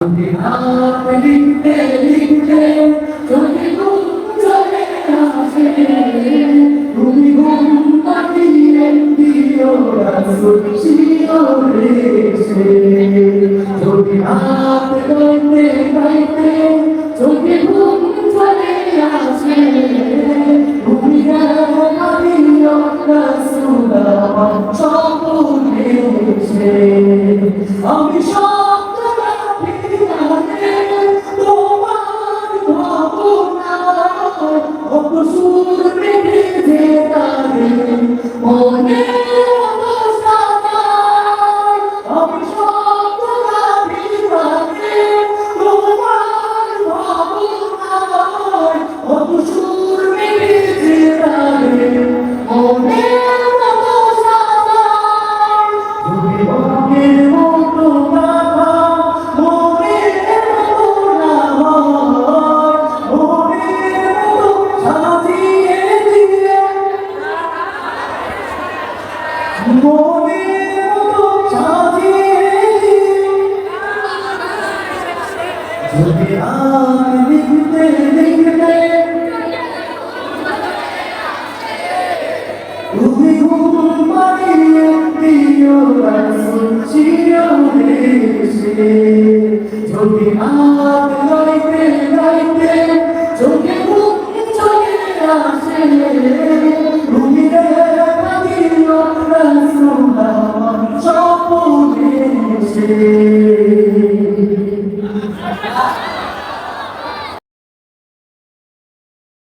হাত লিখতে লিখতে চোখে ঘুম চলে আসে, তুমি ঘুম কাটিয়ে দিও রাসূল শিওরে এসে। যদি হাত গাইতে গাইতে চোখে ঘুম চলে আসে, তুমি গাইও রাসূল আমার